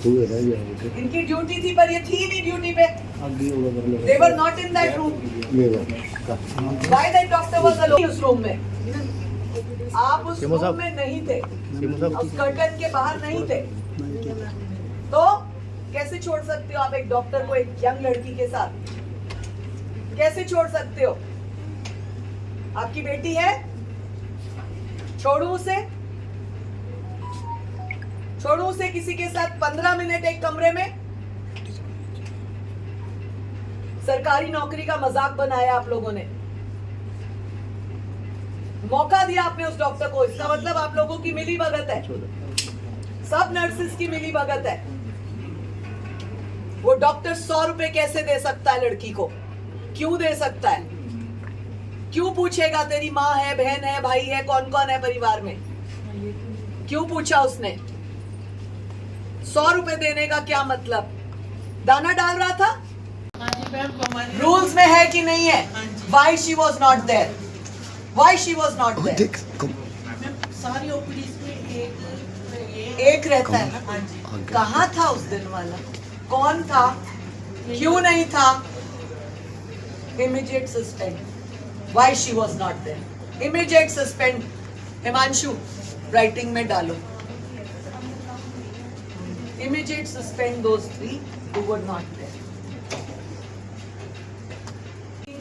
इनकी ड्यूटी थी पर ये थी नहीं ड्यूटी पे। They were not in that room. Why that doctor was alone उस रूम में? आप उस रूम में नहीं थे, उस कर्टन के बाहर नहीं थे, तो कैसे छोड़ सकते हो आप एक डॉक्टर को एक यंग लड़की के साथ? कैसे छोड़ सकते हो? आपकी बेटी है, छोड़ू उसे? छोड़ू उसे किसी के साथ 15 मिनट एक कमरे में? सरकारी नौकरी का मजाक बनाया आप लोगों ने, मौका दिया आपने उस डॉक्टर को। इसका मतलब आप लोगों की मिली भगत है, सब नर्सेस की मिली भगत है। वो डॉक्टर 100 रुपए कैसे दे सकता है लड़की को? क्यों दे सकता है? क्यों पूछेगा तेरी माँ है, बहन है, भाई है, कौन कौन है परिवार में? क्यों पूछा उसने? 100 रुपए देने का क्या मतलब? दाना डाल रहा था? रूल्स में है कि नहीं है? Why she was not there? Why she was not there? सारी ओपीडीज में एक रहता है ना। कहाँ था उस दिन वाला? कौन था? क्यों नहीं था? Immediate suspend. Why she was not there? Immediate suspend. Himanshu writing में डालो। Immediate suspend those 3 who were not there.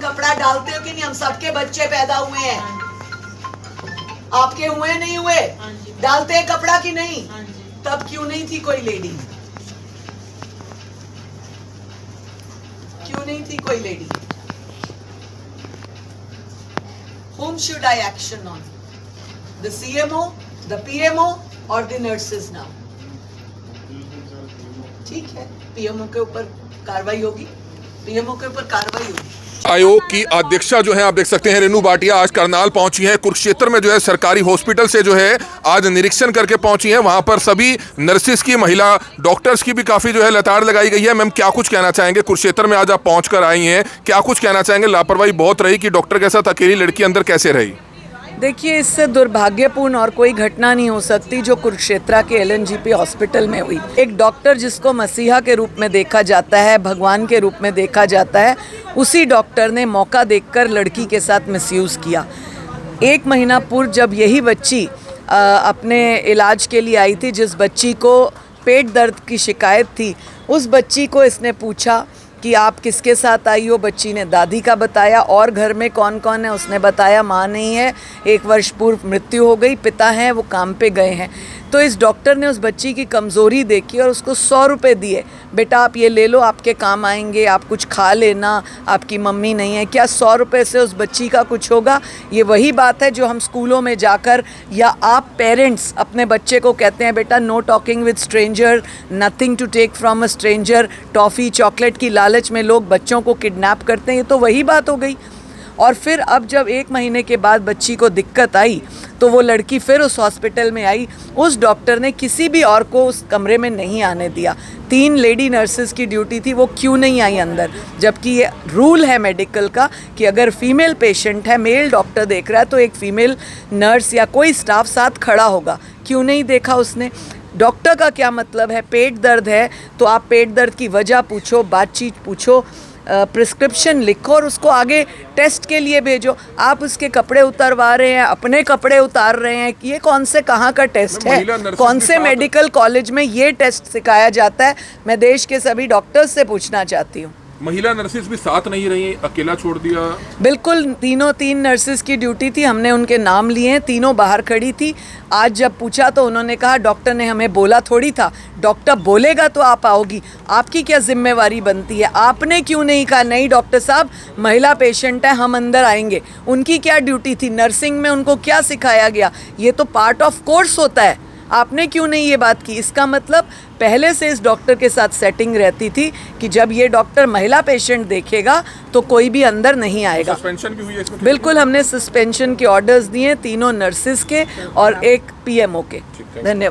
कपड़ा डालते हो कि नहीं? हम सबके बच्चे पैदा हुए हैं, आपके हुए नहीं हुए? डालते हैं कपड़ा कि नहीं? तब क्यों नहीं थी कोई लेडी? क्यों नहीं थी कोई lady? Whom should I action on? The CMO, the PMO or the nurses now? ठीक है, PMO के ऊपर कार्रवाई होगी, PMO के ऊपर कार्रवाई होगी। आयोग की अध्यक्षा जो है आप देख सकते हैं रेनू भाटिया आज करनाल पहुंची हैं। कुरुक्षेत्र में जो है सरकारी हॉस्पिटल से जो है आज निरीक्षण करके पहुंची हैं। वहां पर सभी नर्सिस की, महिला डॉक्टर्स की भी काफ़ी जो है लताड़ लगाई गई है। मैम क्या कुछ कहना चाहेंगे? कुरुक्षेत्र में आज आप पहुंच कर आई हैं, क्या कुछ कहना चाहेंगे? लापरवाही बहुत रही कि डॉक्टर के साथ अकेली लड़की अंदर कैसे रही? देखिए, इससे दुर्भाग्यपूर्ण और कोई घटना नहीं हो सकती जो कुरुक्षेत्र के LNGP हॉस्पिटल में हुई। एक डॉक्टर जिसको मसीहा के रूप में देखा जाता है, भगवान के रूप में देखा जाता है, उसी डॉक्टर ने मौका देखकर लड़की के साथ मिसयूज़ किया। 1 महीना पूर्व जब यही बच्ची अपने इलाज के लिए आई थी, जिस बच्ची को पेट दर्द की शिकायत थी, उस बच्ची को इसने पूछा कि आप किसके साथ आई हो? बच्ची ने दादी का बताया। और घर में कौन कौन है? उसने बताया माँ नहीं है, 1 वर्ष पूर्व मृत्यु हो गई, पिता हैं वो काम पे गए हैं। तो इस डॉक्टर ने उस बच्ची की कमज़ोरी देखी और उसको 100 रुपये दिए। बेटा आप ये ले लो, आपके काम आएंगे, आप कुछ खा लेना, आपकी मम्मी नहीं है। क्या 100 रुपये से उस बच्ची का कुछ होगा? ये वही बात है जो हम स्कूलों में जाकर या आप पेरेंट्स अपने बच्चे को कहते हैं बेटा no talking with stranger, nothing to take from a stranger. Toffee chocolate की लालच में लोग बच्चों को किडनैप करते हैं। ये तो वही बात हो गई। और फिर अब जब 1 महीने के बाद बच्ची को दिक्कत आई तो वो लड़की फिर उस हॉस्पिटल में आई। उस डॉक्टर ने किसी भी और को उस कमरे में नहीं आने दिया। 3 लेडी नर्सेस की ड्यूटी थी, वो क्यों नहीं आई अंदर? जबकि ये रूल है मेडिकल का कि अगर फीमेल पेशेंट है, मेल डॉक्टर देख रहा है तो एक फीमेल नर्स या कोई स्टाफ साथ खड़ा होगा। क्यों नहीं देखा उसने? डॉक्टर का क्या मतलब है? पेट दर्द है तो आप पेट दर्द की वजह पूछो, बातचीत पूछो, प्रिस्क्रिप्शन लिखो और उसको आगे टेस्ट के लिए भेजो। आप उसके कपड़े उतारवा रहे हैं, अपने कपड़े उतार रहे हैं। ये कौन से कहाँ का टेस्ट है? कौन से मेडिकल कॉलेज में ये टेस्ट सिखाया जाता है? मैं देश के सभी डॉक्टर्स से पूछना चाहती हूँ। महिला नर्सिस भी साथ नहीं रही, अकेला छोड़ दिया? बिल्कुल, 3 नर्सिस की ड्यूटी थी, हमने उनके नाम लिए हैं, तीनों बाहर खड़ी थी। आज जब पूछा तो उन्होंने कहा डॉक्टर ने हमें बोला थोड़ी था, डॉक्टर बोलेगा तो आप आओगी। आपकी क्या जिम्मेवारी बनती है? आपने क्यों नहीं कहा नहीं डॉक्टर साहब महिला पेशेंट है, हम अंदर आएंगे? उनकी क्या ड्यूटी थी? नर्सिंग में उनको क्या सिखाया गया? ये तो पार्ट ऑफ कोर्स होता है। आपने क्यों नहीं ये बात की? इसका मतलब पहले से इस डॉक्टर के साथ सेटिंग रहती थी कि जब ये डॉक्टर महिला पेशेंट देखेगा तो कोई भी अंदर नहीं आएगा। सस्पेंशन भी हुई है इसमें? बिल्कुल, हमने सस्पेंशन के ऑर्डर्स दिए 3 नर्सिस के और 1 PMO के। धन्यवाद।